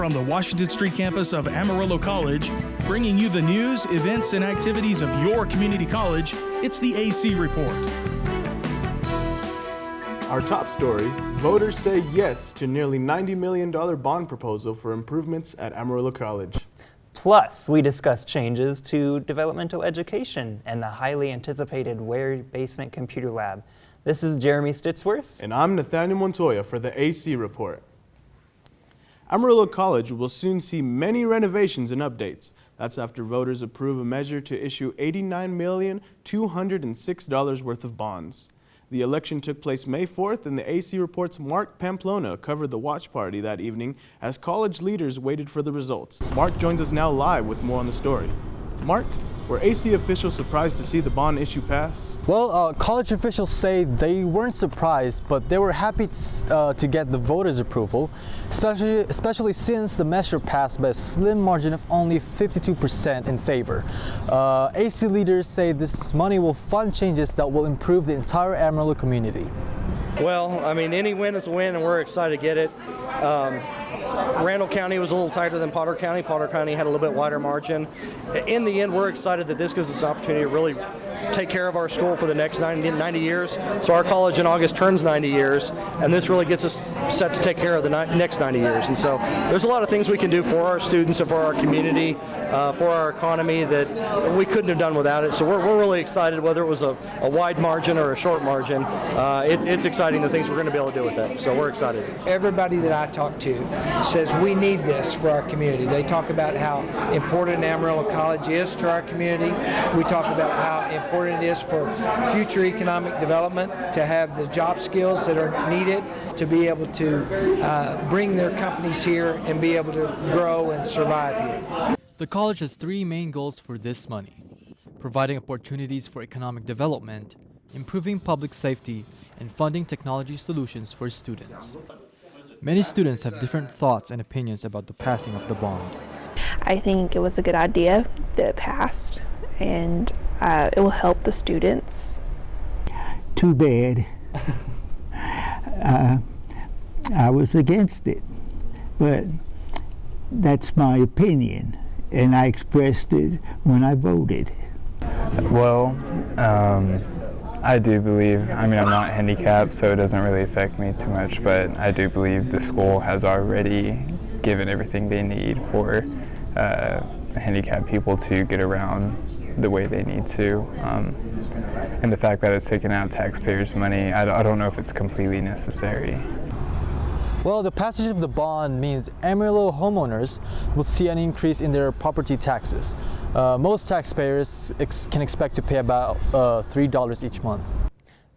from the Washington Street campus of Amarillo College, bringing you the news, events, and activities of your community college. It's the AC Report. Our top story, voters say yes to nearly $90 million bond proposal for improvements at Amarillo College. Plus, we discuss changes to developmental education and the highly anticipated Ware Basement Computer Lab. This is Jeremy Stitsworth. And I'm Nathaniel Montoya for the AC Report. Amarillo College will soon see many renovations and updates. That's after voters approve a measure to issue $89,206,000 worth of bonds. The election took place May 4th, and the AC Report's Mark Pamplona covered the watch party that evening as college leaders waited for the results. Mark joins us now live with more on the story. Mark, were AC officials surprised to see the bond issue pass? Well, college officials say they weren't surprised, but they were happy to get the voters' approval, especially since the measure passed by a slim margin of only 52% in favor. AC leaders say this money will fund changes that will improve the entire Amarillo community. Well, I mean, any win is a win, and we're excited to get it. Randall County was a little tighter than Potter County. Potter County had a little bit wider margin. In the end, we're excited that this gives us an opportunity to really take care of our school for the next 90 years. So our college in August turns 90 years, and this really gets us set to take care of the next 90 years. And so there's a lot of things we can do for our students and for our community, for our economy that we couldn't have done without it. So we're really excited, whether it was a wide margin or a short margin. It's exciting the things we're going to be able to do with that. So we're excited. Everybody that I talk to says we need this for our community. They talk about how important Amarillo College is to our community. We talk about how important it is for future economic development to have the job skills that are needed to be able to bring their companies here and be able to grow and survive here. The college has three main goals for this money: providing opportunities for economic development, improving public safety, and funding technology solutions for students. Many students have different thoughts and opinions about the passing of the bond. I think it was a good idea that it passed, and it will help the students. Too bad. I was against it, but that's my opinion, and I expressed it when I voted. Well, I do believe, I'm not handicapped, so it doesn't really affect me too much, but I do believe the school has already given everything they need for handicapped people to get around the way they need to. And the fact that it's taken out taxpayers' money, I don't know if it's completely necessary. Well, the passage of the bond means Amarillo homeowners will see an increase in their property taxes. Most taxpayers can expect to pay about $3 each month.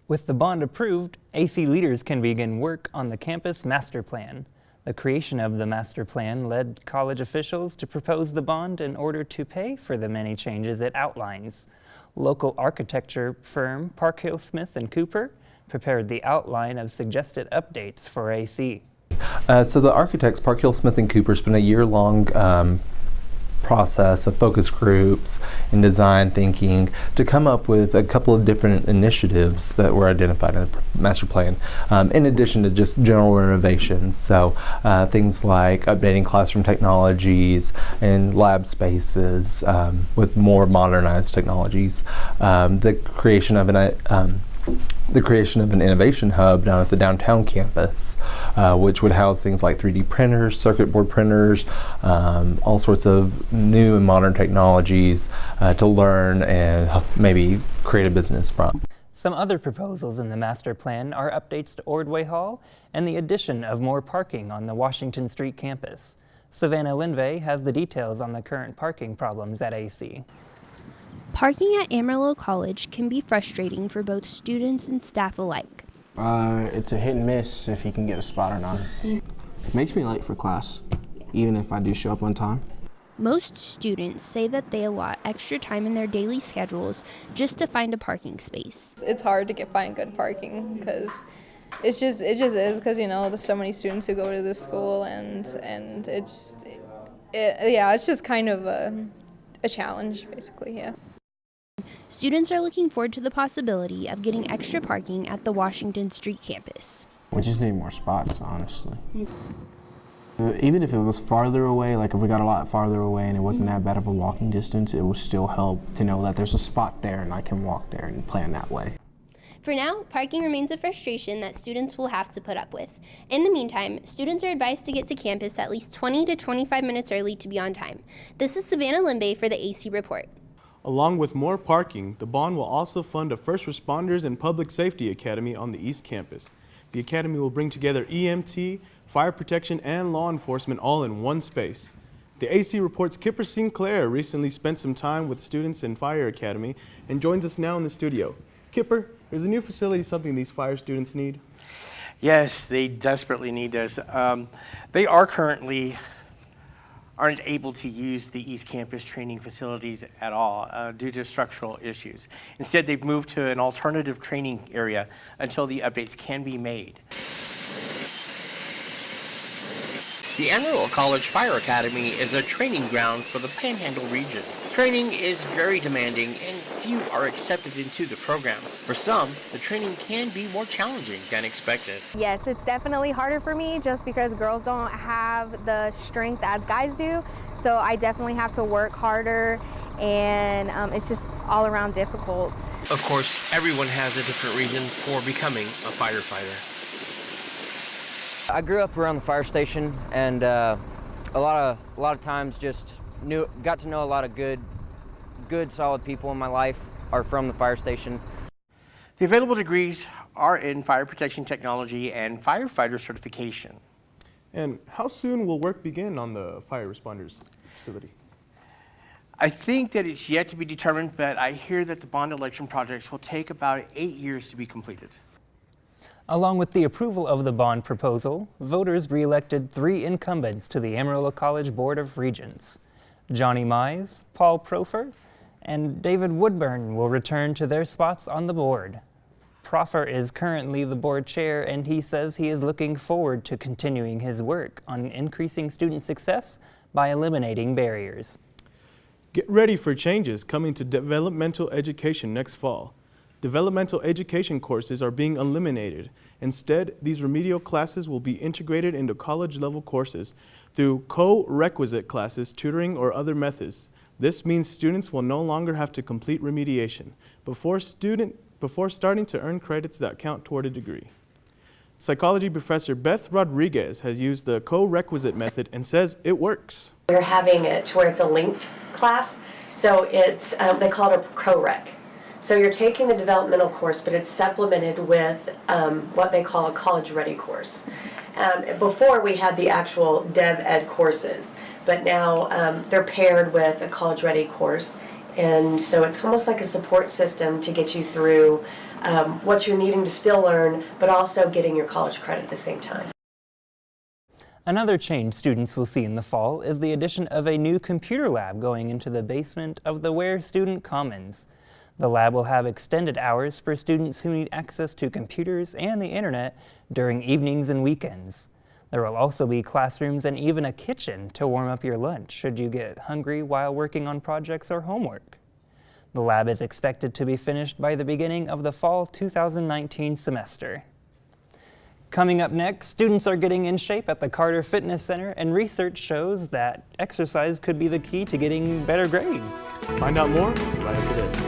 With the bond approved, AC leaders can begin work on the campus master plan. The creation of the master plan led college officials to propose the bond in order to pay for the many changes it outlines. Local architecture firm Parkhill Smith & Cooper prepared the outline of suggested updates for AC. So the architects, Parkhill Smith & Cooper, spent a year-long process of focus groups and design thinking to come up with a couple of different initiatives that were identified in the master plan, in addition to just general renovations. So things like updating classroom technologies and lab spaces with more modernized technologies, the creation of an innovation hub down at the downtown campus, which would house things like 3D printers, circuit board printers, all sorts of new and modern technologies to learn and maybe create a business from. Some other proposals in the master plan are updates to Ordway Hall and the addition of more parking on the Washington Street campus. Savannah Linvey has the details on the current parking problems at AC. Parking at Amarillo College can be frustrating for both students and staff alike. It's a hit and miss if you can get a spot or not. It makes me late for class, even if I do show up on time. Most students say that they allot extra time in their daily schedules just to find a parking space. It's hard to find good parking because it just is because there's so many students who go to this school and it's just kind of a challenge basically, yeah. Students are looking forward to the possibility of getting extra parking at the Washington Street campus. We just need more spots, honestly. Even if it was farther away, like if we got a lot farther away and it wasn't that bad of a walking distance, it would still help to know that there's a spot there and I can walk there and plan that way. For now, parking remains a frustration that students will have to put up with. In the meantime, students are advised to get to campus at least 20 to 25 minutes early to be on time. This is Savannah Limbe for the AC Report. Along with more parking, the bond will also fund a First Responders and Public Safety Academy on the East Campus. The academy will bring together EMT, fire protection, and law enforcement all in one space. The AC Report's Kipper Sinclair recently spent some time with students in Fire Academy and joins us now in the studio. Kipper, is the new facility something these fire students need? Yes, they desperately need this. They currently aren't able to use the East Campus training facilities at all due to structural issues. Instead, they've moved to an alternative training area until the updates can be made. The Amarillo College Fire Academy is a training ground for the Panhandle region. Training is very demanding and few are accepted into the program. For some, the training can be more challenging than expected. Yes, it's definitely harder for me just because girls don't have the strength as guys do. So I definitely have to work harder and it's just all around difficult. Of course, everyone has a different reason for becoming a firefighter. I grew up around the fire station, and a lot of times just got to know a lot of good, solid people in my life are from the fire station. The available degrees are in fire protection technology and firefighter certification. And how soon will work begin on the fire responders facility? I think that it's yet to be determined, but I hear that the bond election projects will take about 8 years to be completed. Along with the approval of the bond proposal, voters re-elected 3 incumbents to the Amarillo College Board of Regents. Johnny Mize, Paul Profer, and David Woodburn will return to their spots on the board. Profer is currently the board chair, and he says he is looking forward to continuing his work on increasing student success by eliminating barriers. Get ready for changes coming to developmental education next fall. Developmental education courses are being eliminated. Instead, these remedial classes will be integrated into college-level courses through co-requisite classes, tutoring, or other methods. This means students will no longer have to complete remediation before starting to earn credits that count toward a degree. Psychology professor Beth Rodriguez has used the co-requisite method and says it works. We're having it to where it's a linked class, so it's they call it a co-rec. So you're taking the developmental course, but it's supplemented with what they call a college-ready course. Before we had the actual dev ed courses, but now they're paired with a college-ready course, and so it's almost like a support system to get you through what you're needing to still learn, but also getting your college credit at the same time. Another change students will see in the fall is the addition of a new computer lab going into the basement of the Ware Student Commons. The lab will have extended hours for students who need access to computers and the internet during evenings and weekends. There will also be classrooms and even a kitchen to warm up your lunch should you get hungry while working on projects or homework. The lab is expected to be finished by the beginning of the fall 2019 semester. Coming up next, students are getting in shape at the Carter Fitness Center, and research shows that exercise could be the key to getting better grades. Find out more right after this.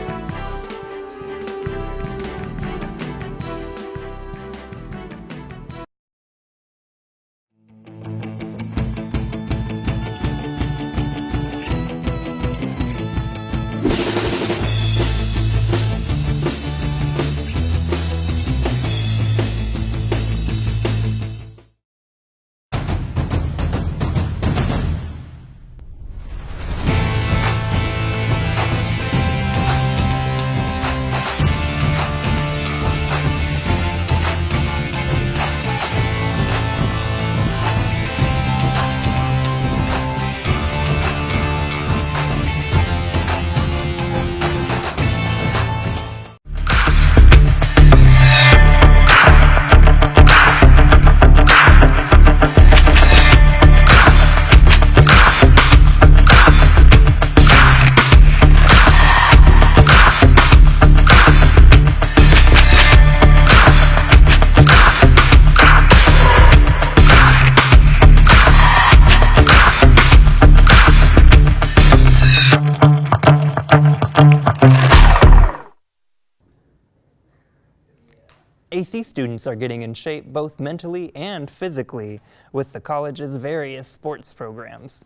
AC students are getting in shape both mentally and physically with the college's various sports programs.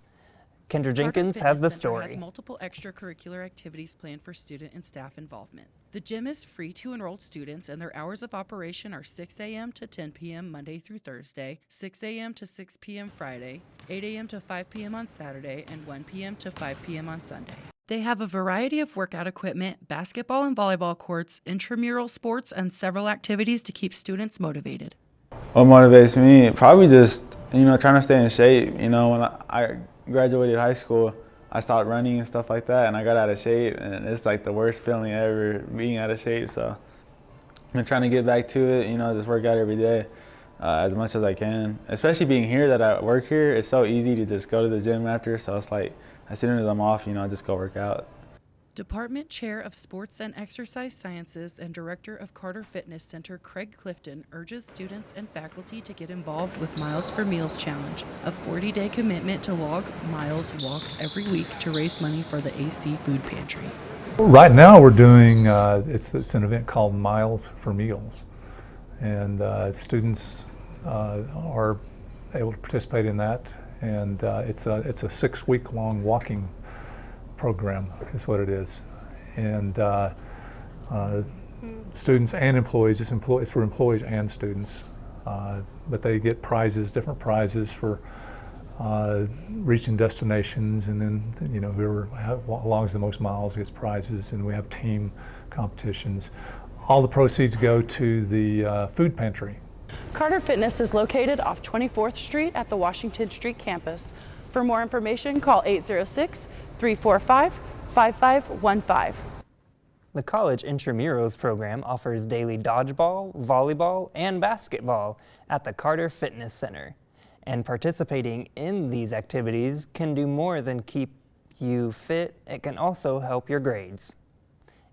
Kendra Jenkins has the story. Has multiple extracurricular activities planned for student and staff involvement. The gym is free to enrolled students, and their hours of operation are 6 a.m. to 10 p.m. Monday through Thursday, 6 a.m. to 6 p.m. Friday, 8 a.m. to 5 p.m. on Saturday, and 1 p.m. to 5 p.m. on Sunday. They have a variety of workout equipment, basketball and volleyball courts, intramural sports, and several activities to keep students motivated. What motivates me? Probably just, trying to stay in shape. When I graduated high school, I stopped running and stuff like that, and I got out of shape, and it's like the worst feeling ever, being out of shape. So I'm trying to get back to it, just work out every day as much as I can. Especially being here, that I work here, it's so easy to just go to the gym after, so it's like as soon as I'm off, I just go work out. Department Chair of Sports and Exercise Sciences and Director of Carter Fitness Center, Craig Clifton, urges students and faculty to get involved with Miles for Meals Challenge, a 40-day commitment to log miles walked every week to raise money for the AC Food Pantry. Right now we're doing, it's an event called Miles for Meals, and students are able to participate in that, and it's a 6-week-long walking program is what it is, and students and employees. It's for employees and students, but they get prizes, different prizes for reaching destinations, and then whoever longs the most miles gets prizes, and we have team competitions. All the proceeds go to the food pantry. Carter Fitness is located off 24th Street at the Washington Street campus. For more information, call 806-345-5515. The college intramurals program offers daily dodgeball, volleyball, and basketball at the Carter Fitness Center. And participating in these activities can do more than keep you fit, it can also help your grades.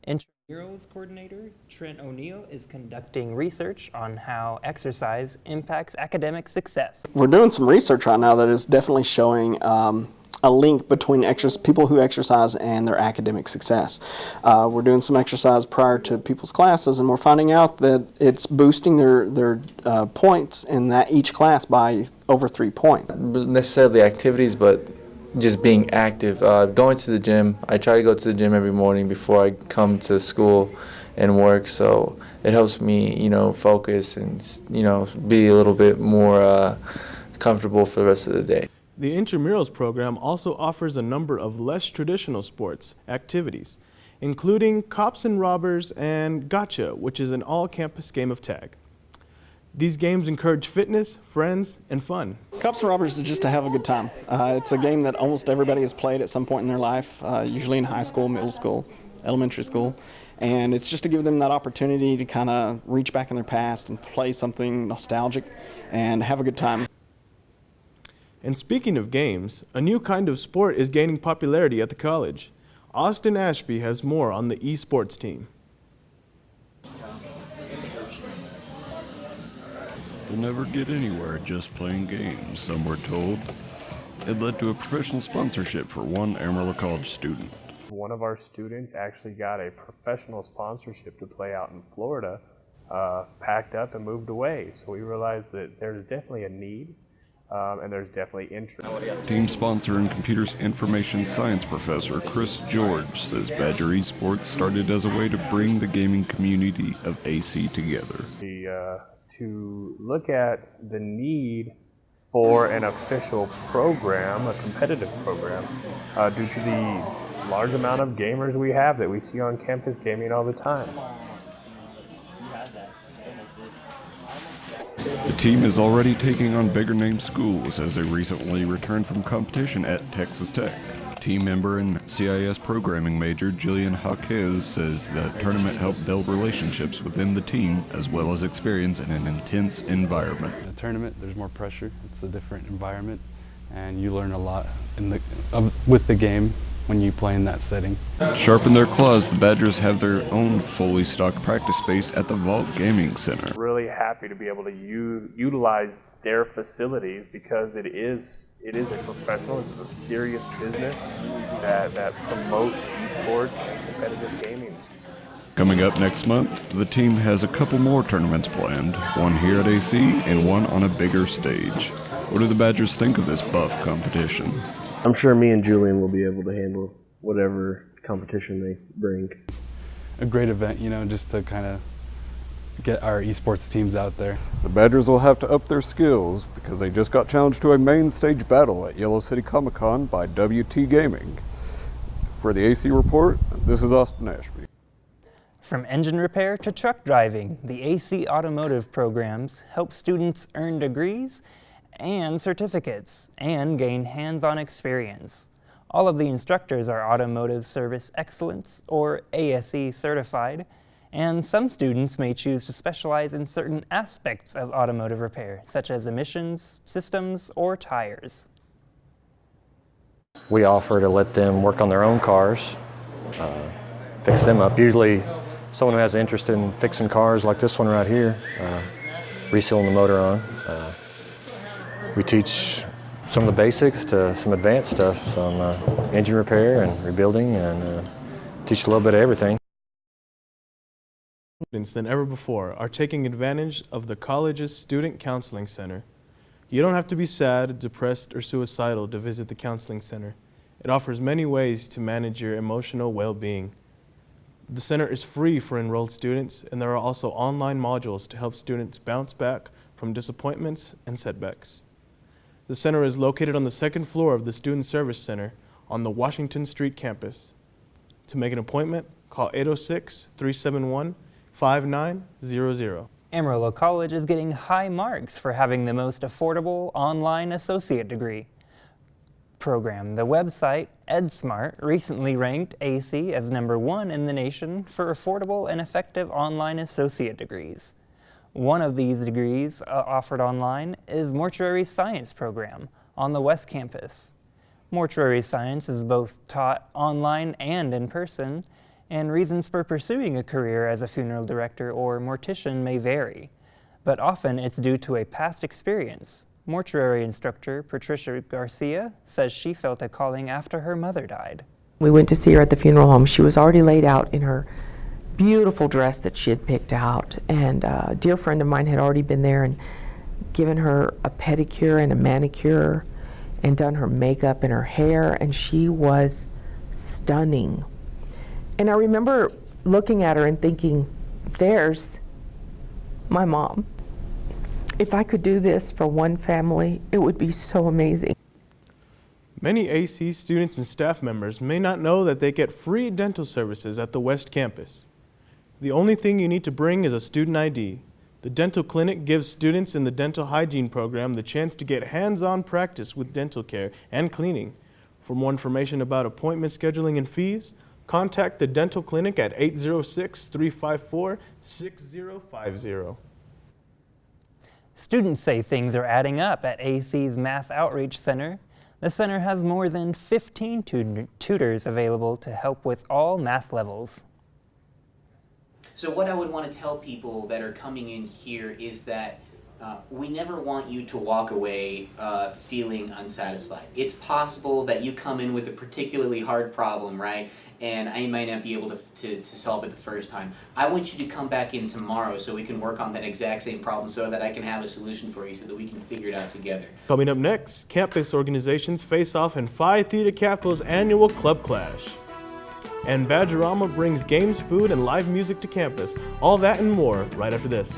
Intramurals coordinator Trent O'Neill is conducting research on how exercise impacts academic success. We're doing some research right now that is definitely showing a link between people who exercise and their academic success. We're doing some exercise prior to people's classes, and we're finding out that it's boosting their points in that each class by over 3 points. Not necessarily activities, but just being active. Going to the gym. I try to go to the gym every morning before I come to school and work, so it helps me, focus and, be a little bit more comfortable for the rest of the day. The Intramurals program also offers a number of less traditional sports activities, including Cops and Robbers and Gotcha, which is an all-campus game of tag. These games encourage fitness, friends, and fun. Cops and Robbers is just to have a good time. It's a game that almost everybody has played at some point in their life, usually in high school, middle school, elementary school. And it's just to give them that opportunity to kind of reach back in their past and play something nostalgic and have a good time. And speaking of games, a new kind of sport is gaining popularity at the college. Austin Ashby has more on the esports team. We'll never get anywhere just playing games, some were told. It led to a professional sponsorship for one Amarillo College student. One of our students actually got a professional sponsorship to play out in Florida, packed up and moved away. So we realized that there's definitely a need and there's definitely interest. Team sponsor and computer information science professor Chris George says Badger Esports started as a way to bring the gaming community of AC together. To look at the need for an official program, a competitive program, due to the large amount of gamers we have that we see on campus gaming all the time. The team is already taking on bigger name schools as they recently returned from competition at Texas Tech. Team member and CIS programming major Jillian Jaquez says the tournament helped build relationships within the team as well as experience in an intense environment. In a tournament, there's more pressure. It's a different environment, and you learn a lot with the game when you play in that setting. Sharpen their claws, the Badgers have their own fully stocked practice space at the Vault Gaming Center. Really happy to be able to utilize their facilities because it is a professional, it's a serious business that promotes esports and competitive gaming. Coming up next month, the team has a couple more tournaments planned, one here at AC and one on a bigger stage. What do the Badgers think of this buff competition? I'm sure me and Julian will be able to handle whatever competition they bring. A great event, you know, just to kind of get our esports teams out there. The Badgers will have to up their skills because they just got challenged to a main stage battle at Yellow City Comic-Con by WT Gaming. For the AC Report, this is Austin Ashby. From engine repair to truck driving, the AC Automotive programs help students earn degrees and certificates and gain hands-on experience. All of the instructors are Automotive Service Excellence or ASE certified, and some students may choose to specialize in certain aspects of automotive repair, such as emissions, systems, or tires. We offer to let them work on their own cars, fix them up. Usually someone who has an interest in fixing cars like this one right here, resealing the motor on. We teach some of the basics to some advanced stuff, some engine repair and rebuilding, and teach a little bit of everything. Students than ever before are taking advantage of the college's Student Counseling Center. You don't have to be sad, depressed, or suicidal to visit the Counseling Center. It offers many ways to manage your emotional well-being. The center is free for enrolled students, and there are also online modules to help students bounce back from disappointments and setbacks. The center is located on the second floor of the Student Service Center on the Washington Street campus. To make an appointment, call 806-371-5900. Amarillo College is getting high marks for having the most affordable online associate degree program. The website EdSmart recently ranked AC as #1 in the nation for affordable and effective online associate degrees. One of these degrees offered online is Mortuary Science program on the West Campus. Mortuary Science is both taught online and in person, and reasons for pursuing a career as a funeral director or mortician may vary, but often it's due to a past experience. Mortuary instructor Patricia Garcia says she felt a calling after her mother died. We went to see her at the funeral home. She was already laid out in her beautiful dress that she had picked out, and a dear friend of mine had already been there and given her a pedicure and a manicure and done her makeup and her hair, and she was stunning. And I remember looking at her and thinking, there's my mom. If I could do this for one family, it would be so amazing. Many AC students and staff members may not know that they get free dental services at the West Campus. The only thing you need to bring is a student ID. The dental clinic gives students in the dental hygiene program the chance to get hands-on practice with dental care and cleaning. For more information about appointment scheduling and fees, contact the dental clinic at 806-354-6050. Students say things are adding up at AC's Math Outreach Center. The center has more than 15 tutors available to help with all math levels. So what I would want to tell people that are coming in here is that we never want you to walk away feeling unsatisfied. It's possible that you come in with a particularly hard problem, right? And I might not be able to solve it the first time. I want you to come back in tomorrow so we can work on that exact same problem so that I can have a solution for you so that we can figure it out together. Coming up next, campus organizations face off in Phi Theta Kappa's annual Club Clash. And Badgerama brings games, food, and live music to campus. All that and more right after this.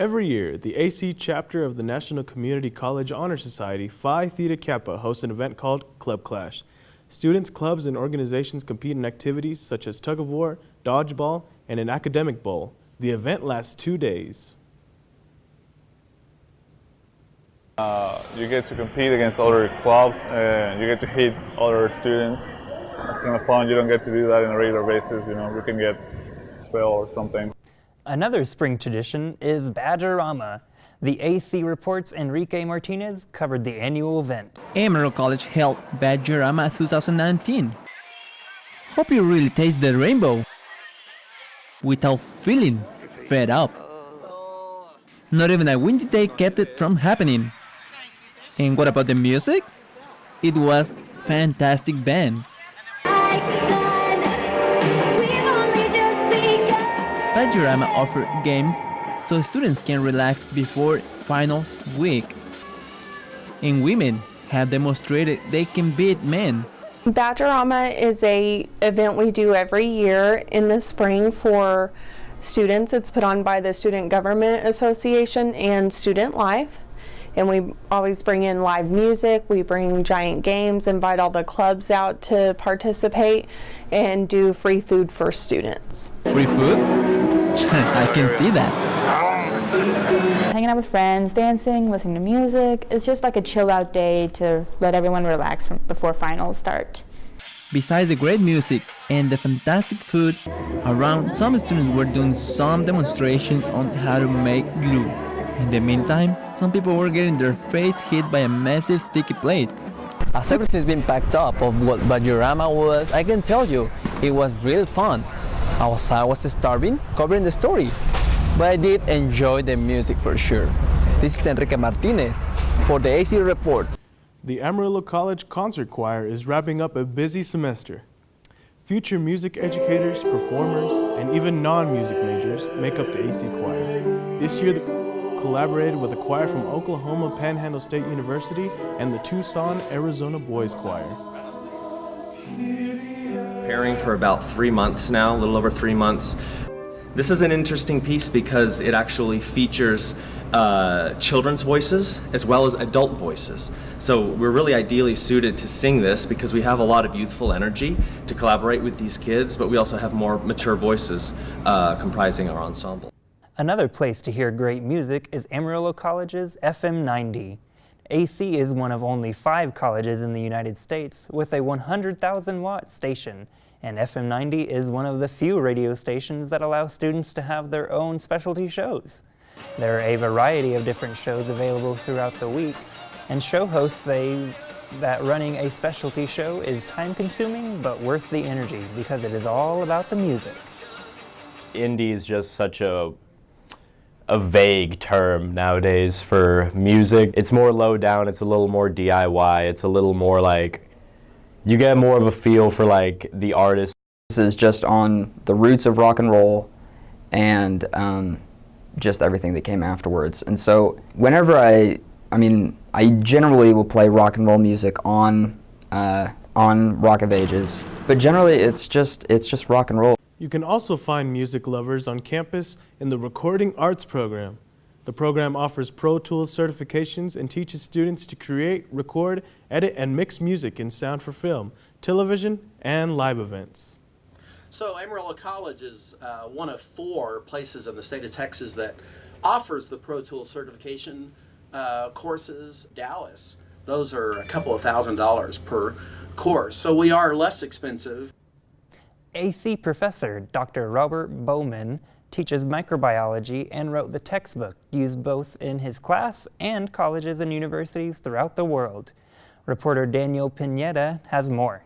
Every year, the AC chapter of the National Community College Honor Society, Phi Theta Kappa, hosts an event called Club Clash. Students, clubs, and organizations compete in activities such as tug of war, dodgeball, and an academic bowl. The event lasts 2 days. You get to compete against other clubs and you get to hit other students. That's kind of fun. You don't get to do that on a regular basis. You know, we can get expelled or something. Another spring tradition is Badgerama. The AC Report's Enrique Martinez covered the annual event. Amarillo College held Badgerama 2019. Hope you really taste the rainbow without feeling fed up. Not even a windy day kept it from happening. And what about the music? It was fantastic band. Badgerama offered games so students can relax before finals week. And women have demonstrated they can beat men. Badgerama is a event we do every year in the spring for students. It's put on by the Student Government Association and Student Life. And we always bring in live music, we bring giant games, invite all the clubs out to participate, and do free food for students. Free food? I can see that. Hanging out with friends, dancing, listening to music. It's just like a chill out day to let everyone relax before finals start. Besides the great music and the fantastic food, around some students were doing some demonstrations on how to make glue. In the meantime, some people were getting their face hit by a massive sticky plate. As everything's been packed up of what Badgerama was, I can tell you, it was real fun. I was starving covering the story, but I did enjoy the music for sure. This is Enrique Martinez for the AC Report. The Amarillo College Concert Choir is wrapping up a busy semester. Future music educators, performers, and even non-music majors make up the AC Choir. This year, the collaborated with a choir from Oklahoma Panhandle State University and the Tucson, Arizona Boys Choir. Preparing for about 3 months now, a little over 3 months. This is an interesting piece because it actually features children's voices as well as adult voices. So we're really ideally suited to sing this because we have a lot of youthful energy to collaborate with these kids, but we also have more mature voices comprising our ensemble. Another place to hear great music is Amarillo College's FM 90. AC is one of only 5 colleges in the United States with a 100,000 watt station, and FM 90 is one of the few radio stations that allow students to have their own specialty shows. There are a variety of different shows available throughout the week, and show hosts say that running a specialty show is time-consuming but worth the energy because it is all about the music. Indie is just such a vague term nowadays for music. It's more low down, it's a little more DIY, it's a little more like, you get more of a feel for like the artist. This is just on the roots of rock and roll and just everything that came afterwards. And so whenever I generally will play rock and roll music on Rock of Ages, but generally it's just rock and roll. You can also find music lovers on campus in the Recording Arts program. The program offers Pro Tools certifications and teaches students to create, record, edit, and mix music in sound for film, television, and live events. So Amarillo College is one of 4 places in the state of Texas that offers the Pro Tools certification courses. Dallas, those are a couple of $1,000s per course, so we are less expensive. AC professor Dr. Robert Bowman teaches microbiology and wrote the textbook used both in his class and colleges and universities throughout the world. Reporter Daniel Pineda has more.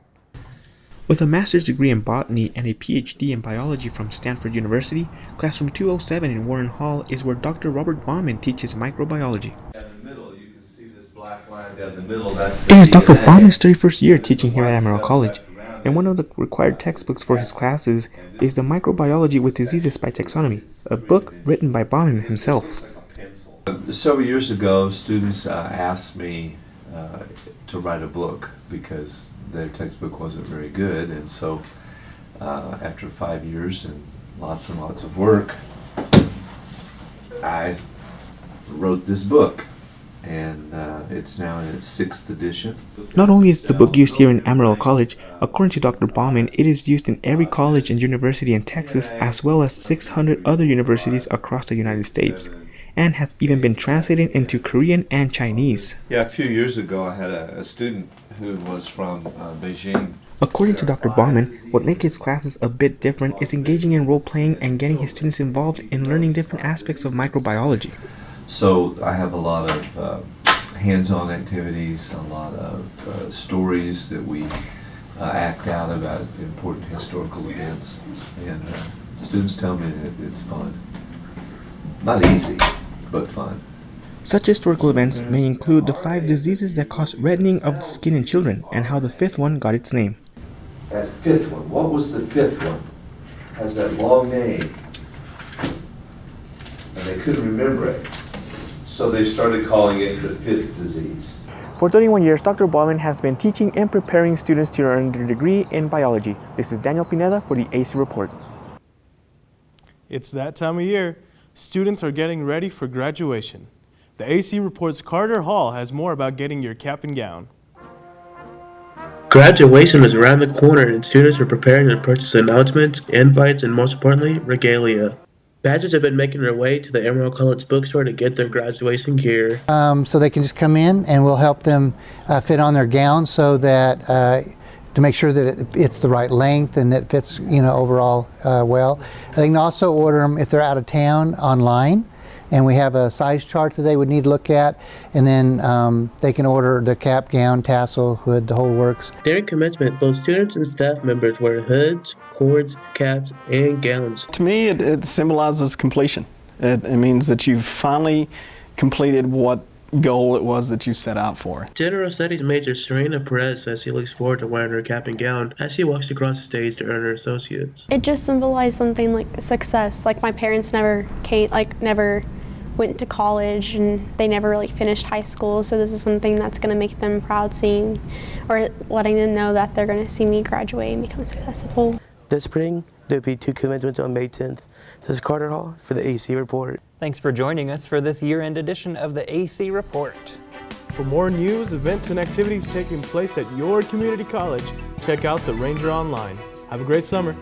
With a master's degree in botany and a PhD in biology from Stanford University, Classroom 207 in Warren Hall is where Dr. Robert Bauman teaches microbiology. It is Dr. Bauman's 31st year teaching here at Amarillo College, and one of the required textbooks for his classes is the Microbiology with Diseases by Taxonomy, a book written by Bauman himself. Several years ago, students asked me to write a book because their textbook wasn't very good, and so after 5 years and lots of work, I wrote this book, and it's now in its 6th edition. Not only is the book used here in Amarillo College, according to Dr. Bauman, it is used in every college and university in Texas, as well as 600 other universities across the United States, and has even been translated into Korean and Chinese. Yeah, a few years ago I had a student who was from Beijing. According to Dr. Bauman, what makes his classes a bit different is engaging in role-playing and getting his students involved in learning different aspects of microbiology. So I have a lot of hands-on activities, a lot of stories that we act out about important historical events, and students tell me that it's fun. Not easy, but fun. Such historical events may include the 5 diseases that cause reddening of the skin in children and how the 5th one got its name. That 5th one, what was the 5th one? Has that long name. And they couldn't remember it. So they started calling it the 5th disease. For 31 years, Dr. Bauman has been teaching and preparing students to earn their degree in biology. This is Daniel Pineda for the AC Report. It's that time of year. Students are getting ready for graduation. The AC Report's Carter Hall has more about getting your cap and gown. Graduation is around the corner and students are preparing to purchase announcements, invites, and most importantly, regalia. Badgers have been making their way to the Amarillo College bookstore to get their graduation gear. So they can just come in and we'll help them fit on their gown so that to make sure that it's the right length and it fits, overall well. They can also order them if they're out of town online, and we have a size chart that they would need to look at, and then they can order the cap, gown, tassel, hood, the whole works. During commencement, both students and staff members wear hoods, cords, caps, and gowns. To me, it symbolizes completion. It means that you've finally completed what goal it was that you set out for. General Studies major Serena Perez says she looks forward to wearing her cap and gown as she walks across the stage to earn her associates. It just symbolized something like success. Like my parents never went to college and they never really finished high school, so this is something that's going to make them proud, seeing or letting them know that they're going to see me graduate and become successful. This spring, there'll be 2 commencements on May 10th. This is Carter Hall for the AC Report. Thanks for joining us for this year-end edition of the AC Report. For more news, events, and activities taking place at your community college, check out the Ranger online. Have a great summer.